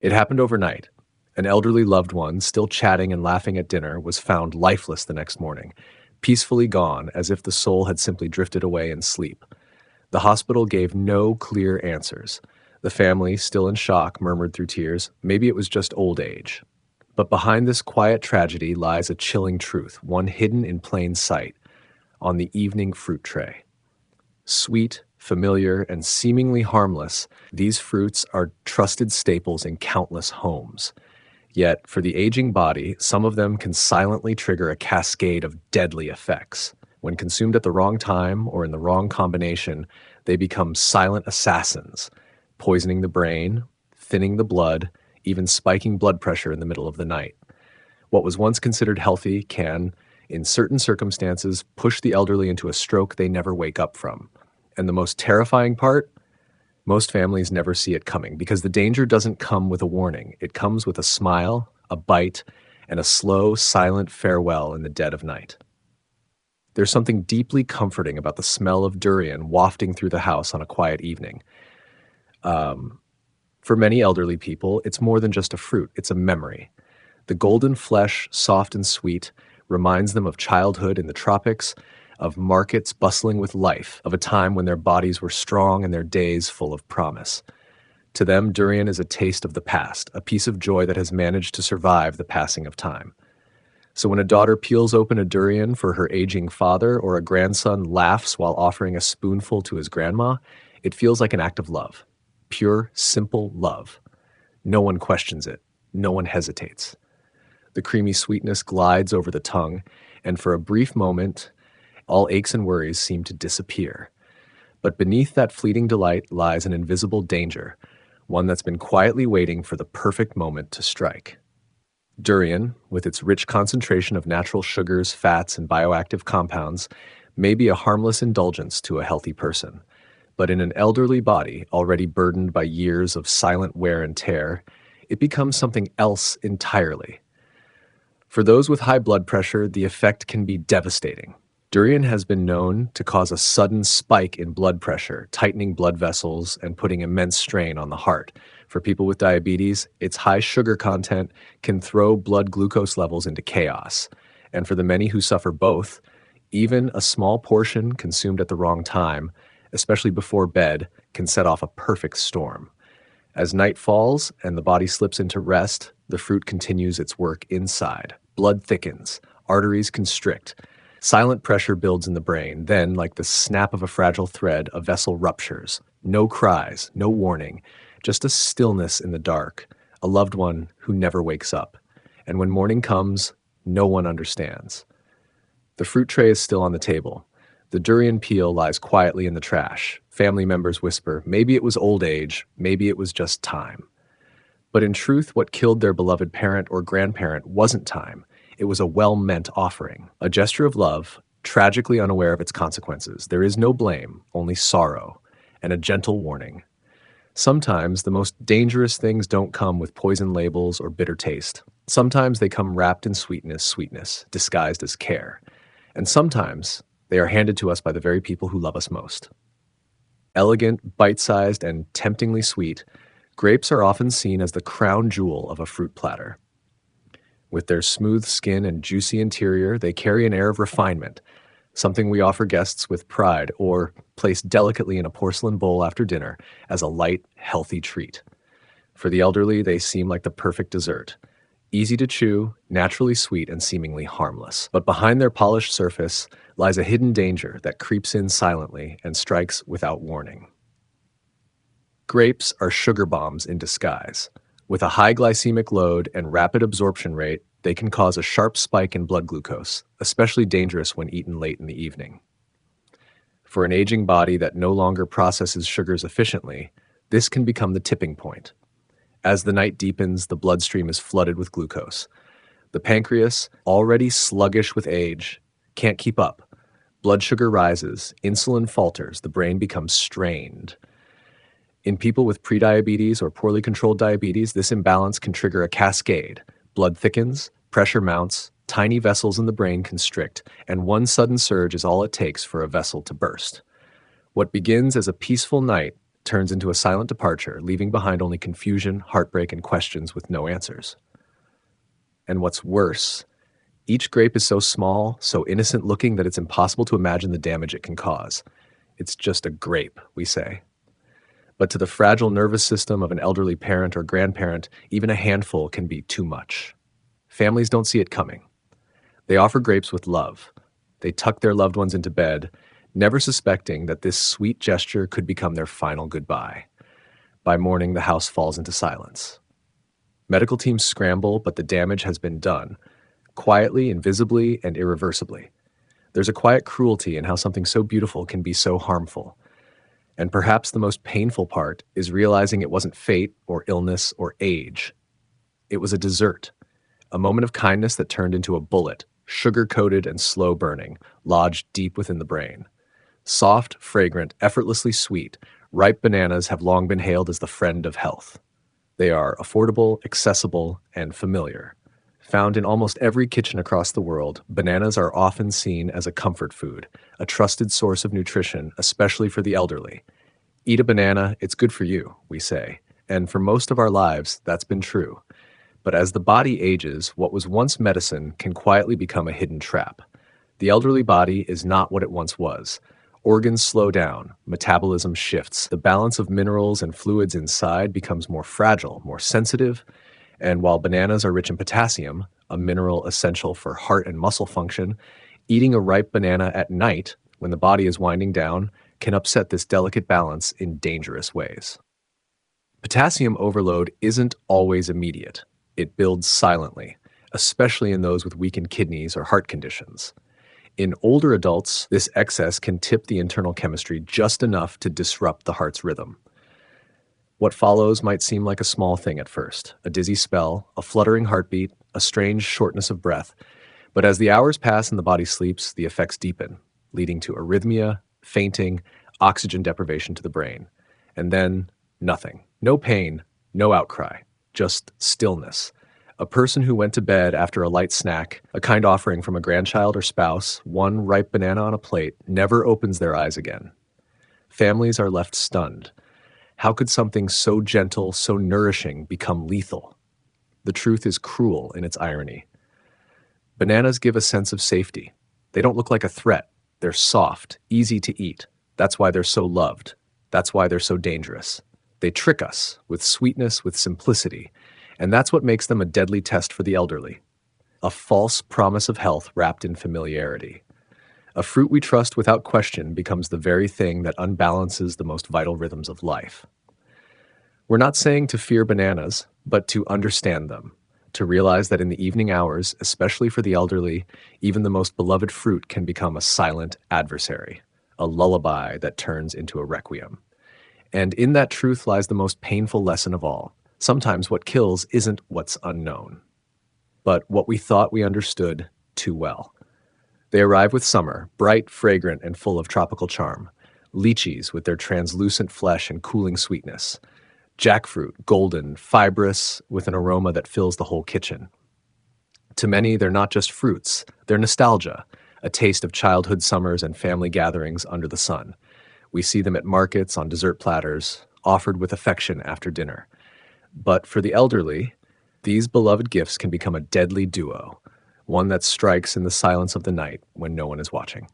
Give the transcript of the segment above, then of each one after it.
It happened overnight. An elderly loved one, still chatting and laughing at dinner, was found lifeless the next morning, peacefully gone as if the soul had simply drifted away in sleep. The hospital gave no clear answers. The family, still in shock, murmured through tears, maybe it was just old age. But behind this quiet tragedy lies a chilling truth, one hidden in plain sight, on the evening fruit tray. Sweet, familiar, and seemingly harmless, these fruits are trusted staples in countless homes. Yet, for the aging body, some of them can silently trigger a cascade of deadly effects. When consumed at the wrong time or in the wrong combination, they become silent assassins, poisoning the brain, thinning the blood, even spiking blood pressure in the middle of the night. What was once considered healthy can, in certain circumstances, push the elderly into a stroke they never wake up from. And the most terrifying part? Most families never see it coming because the danger doesn't come with a warning. It comes with a smile, a bite, and a slow, silent farewell in the dead of night. There's something deeply comforting about the smell of durian wafting through the house on a quiet evening. For many elderly people, it's more than just a fruit, it's a memory. The golden flesh, soft and sweet, reminds them of childhood in the tropics, of markets bustling with life, of a time when their bodies were strong and their days full of promise. To them, durian is a taste of the past, a piece of joy that has managed to survive the passing of time. So when a daughter peels open a durian for her aging father or a grandson laughs while offering a spoonful to his grandma, it feels like an act of love. Pure, simple love. No one questions it. No one hesitates. The creamy sweetness glides over the tongue, and for a brief moment, all aches and worries seem to disappear. But beneath that fleeting delight lies an invisible danger, one that's been quietly waiting for the perfect moment to strike. Durian, with its rich concentration of natural sugars, fats, and bioactive compounds, may be a harmless indulgence to a healthy person. But in an elderly body, already burdened by years of silent wear and tear, it becomes something else entirely. For those with high blood pressure, the effect can be devastating. Durian has been known to cause a sudden spike in blood pressure, tightening blood vessels and putting immense strain on the heart. For people with diabetes, its high sugar content can throw blood glucose levels into chaos. And for the many who suffer both, even a small portion consumed at the wrong time, especially before bed, can set off a perfect storm. As night falls and the body slips into rest, the fruit continues its work inside. Blood thickens, arteries constrict, silent pressure builds in the brain. Then, like the snap of a fragile thread, a vessel ruptures. No cries, no warning, just a stillness in the dark, a loved one who never wakes up. And when morning comes, no one understands. The fruit tray is still on the table. The durian peel lies quietly in the trash. Family members whisper, maybe it was old age, maybe it was just time. But in truth, what killed their beloved parent or grandparent wasn't time. It was a well-meant offering, a gesture of love, tragically unaware of its consequences. There is no blame, only sorrow, and a gentle warning. Sometimes the most dangerous things don't come with poison labels or bitter taste. Sometimes they come wrapped in sweetness, disguised as care. And sometimes they are handed to us by the very people who love us most. Elegant, bite-sized, and temptingly sweet, grapes are often seen as the crown jewel of a fruit platter. With their smooth skin and juicy interior, they carry an air of refinement, something we offer guests with pride or place delicately in a porcelain bowl after dinner as a light, healthy treat. For the elderly, they seem like the perfect dessert. Easy to chew, naturally sweet, and seemingly harmless. But behind their polished surface lies a hidden danger that creeps in silently and strikes without warning. Grapes are sugar bombs in disguise. With a high glycemic load and rapid absorption rate, they can cause a sharp spike in blood glucose, especially dangerous when eaten late in the evening. For an aging body that no longer processes sugars efficiently, this can become the tipping point. As the night deepens, the bloodstream is flooded with glucose. The pancreas, already sluggish with age, can't keep up. Blood sugar rises, insulin falters, the brain becomes strained. In people with prediabetes or poorly controlled diabetes, this imbalance can trigger a cascade. Blood thickens, pressure mounts, tiny vessels in the brain constrict, and one sudden surge is all it takes for a vessel to burst. What begins as a peaceful night turns into a silent departure, leaving behind only confusion, heartbreak, and questions with no answers. And what's worse, each grape is so small, so innocent looking that it's impossible to imagine the damage it can cause. It's just a grape, we say. But to the fragile nervous system of an elderly parent or grandparent, even a handful can be too much. Families don't see it coming. They offer grapes with love. They tuck their loved ones into bed, never suspecting that this sweet gesture could become their final goodbye. By morning, the house falls into silence. Medical teams scramble, but the damage has been done, quietly, invisibly, and irreversibly. There's a quiet cruelty in how something so beautiful can be so harmful. And perhaps the most painful part is realizing it wasn't fate or illness or age. It was a dessert, a moment of kindness that turned into a bullet, sugar-coated and slow-burning, lodged deep within the brain. Soft, fragrant, effortlessly sweet, ripe bananas have long been hailed as the friend of health. They are affordable, accessible, and familiar. Found in almost every kitchen across the world, bananas are often seen as a comfort food, a trusted source of nutrition, especially for the elderly. Eat a banana, it's good for you, we say. And for most of our lives, that's been true. But as the body ages, what was once medicine can quietly become a hidden trap. The elderly body is not what it once was. Organs slow down, metabolism shifts, the balance of minerals and fluids inside becomes more fragile, more sensitive, and while bananas are rich in potassium, a mineral essential for heart and muscle function, eating a ripe banana at night, when the body is winding down, can upset this delicate balance in dangerous ways. Potassium overload isn't always immediate. It builds silently, especially in those with weakened kidneys or heart conditions. In older adults, this excess can tip the internal chemistry just enough to disrupt the heart's rhythm. What follows might seem like a small thing at first, a dizzy spell, a fluttering heartbeat, a strange shortness of breath. But as the hours pass and the body sleeps, the effects deepen, leading to arrhythmia, fainting, oxygen deprivation to the brain. And then, nothing. No pain, no outcry, just stillness. A person who went to bed after a light snack, a kind offering from a grandchild or spouse, one ripe banana on a plate, never opens their eyes again. Families are left stunned. How could something so gentle, so nourishing, become lethal? The truth is cruel in its irony. Bananas give a sense of safety. They don't look like a threat. They're soft, easy to eat. That's why they're so loved. That's why they're so dangerous. They trick us with sweetness, with simplicity, and that's what makes them a deadly test for the elderly. A false promise of health wrapped in familiarity. A fruit we trust without question becomes the very thing that unbalances the most vital rhythms of life. We're not saying to fear bananas, but to understand them, to realize that in the evening hours, especially for the elderly, even the most beloved fruit can become a silent adversary, a lullaby that turns into a requiem. And in that truth lies the most painful lesson of all. Sometimes what kills isn't what's unknown, but what we thought we understood too well. They arrive with summer, bright, fragrant, and full of tropical charm. Lychees with their translucent flesh and cooling sweetness. Jackfruit, golden, fibrous, with an aroma that fills the whole kitchen. To many, they're not just fruits. They're nostalgia, a taste of childhood summers and family gatherings under the sun. We see them at markets, on dessert platters, offered with affection after dinner. But for the elderly, these beloved gifts can become a deadly duo, one that strikes in the silence of the night when no one is watching.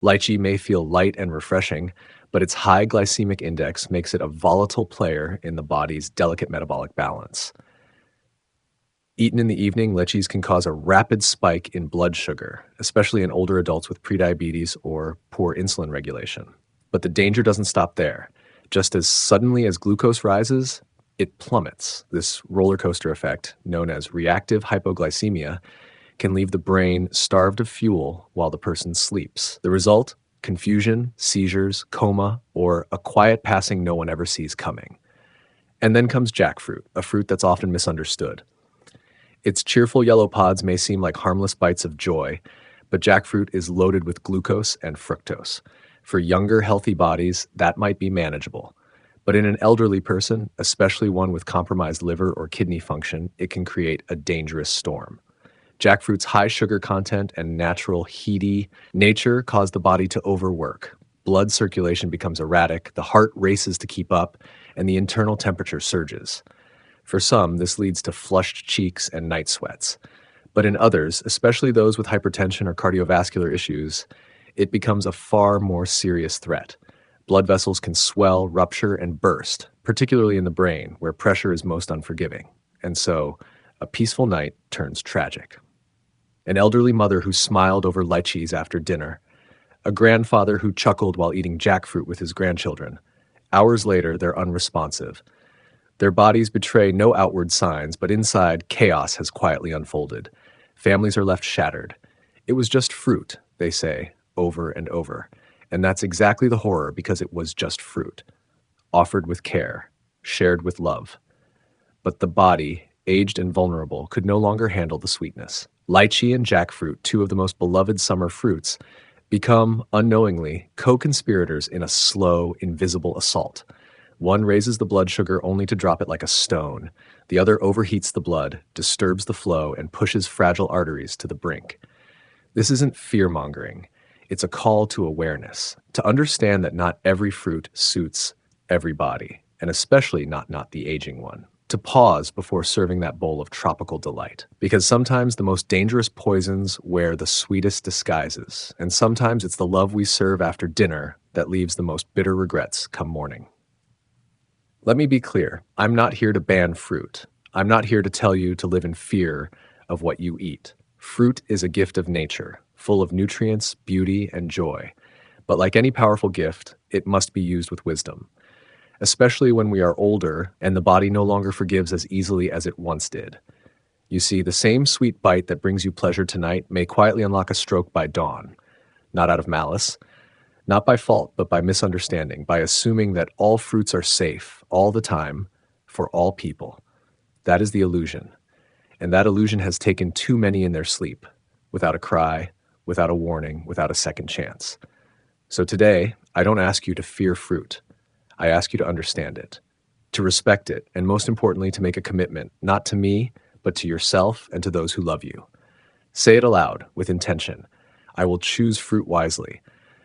Lychee may feel light and refreshing, but its high glycemic index makes it a volatile player in the body's delicate metabolic balance. Eaten in the evening, lychees can cause a rapid spike in blood sugar, especially in older adults with prediabetes or poor insulin regulation. But the danger doesn't stop there. Just as suddenly as glucose rises, it plummets. This roller coaster effect, known as reactive hypoglycemia, can leave the brain starved of fuel while the person sleeps. The result? Confusion, seizures, coma, or a quiet passing no one ever sees coming. And then comes jackfruit, a fruit that's often misunderstood. Its cheerful yellow pods may seem like harmless bites of joy, but jackfruit is loaded with glucose and fructose. For younger, healthy bodies, that might be manageable. But in an elderly person, especially one with compromised liver or kidney function, it can create a dangerous storm. Jackfruit's high sugar content and natural heady nature cause the body to overwork. blood circulation becomes erratic, the heart races to keep up, and the internal temperature surges. For some, this leads to flushed cheeks and night sweats. But in others, especially those with hypertension or cardiovascular issues, it becomes a far more serious threat. Blood vessels can swell, rupture, and burst, particularly in the brain, where pressure is most unforgiving. And so, a peaceful night turns tragic. An elderly mother who smiled over lychees after dinner, a grandfather who chuckled while eating jackfruit with his grandchildren. Hours later, they're unresponsive. Their bodies betray no outward signs, but inside, chaos has quietly unfolded. Families are left shattered. It was just fruit, they say, over and over. And that's exactly the horror, because it was just fruit, offered with care, shared with love. But the body, aged and vulnerable, could no longer handle the sweetness. Lychee and jackfruit, two of the most beloved summer fruits, become, unknowingly, co-conspirators in a slow, invisible assault. One raises the blood sugar only to drop it like a stone. The other overheats the blood, disturbs the flow, and pushes fragile arteries to the brink. This isn't fear-mongering. It's a call to awareness, to understand that not every fruit suits every body, and especially not the aging one. To pause before serving that bowl of tropical delight. Because sometimes the most dangerous poisons wear the sweetest disguises, and sometimes it's the love we serve after dinner that leaves the most bitter regrets come morning. Let me be clear, I'm not here to ban fruit. I'm not here to tell you to live in fear of what you eat. Fruit is a gift of nature, full of nutrients, beauty, and joy. But like any powerful gift, it must be used with wisdom. Especially when we are older and the body no longer forgives as easily as it once did. You see, the same sweet bite that brings you pleasure tonight may quietly unlock a stroke by dawn. Not out of malice, not by fault, but by misunderstanding, by assuming that all fruits are safe, all the time, for all people. That is the illusion. And that illusion has taken too many in their sleep, without a cry, without a warning, without a second chance. So today, I don't ask you to fear fruit. I ask you to understand it, to respect it, and most importantly, to make a commitment, not to me, but to yourself and to those who love you. Say it aloud, with intention. I will choose fruit wisely.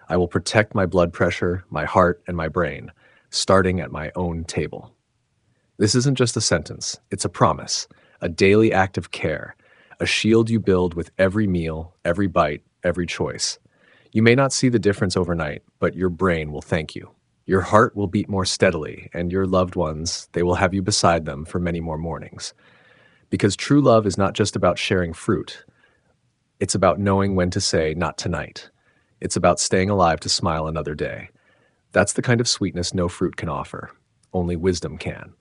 I will protect my blood pressure, my heart, and my brain, starting at my own table. This isn't just a sentence, it's a promise, a daily act of care, a shield you build with every meal, every bite, every choice. You may not see the difference overnight, but your brain will thank you. Your heart will beat more steadily, and your loved ones, they will have you beside them for many more mornings. Because true love is not just about sharing fruit. It's about knowing when to say, not tonight. It's about staying alive to smile another day. That's the kind of sweetness no fruit can offer. Only wisdom can.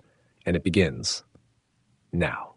And it begins now.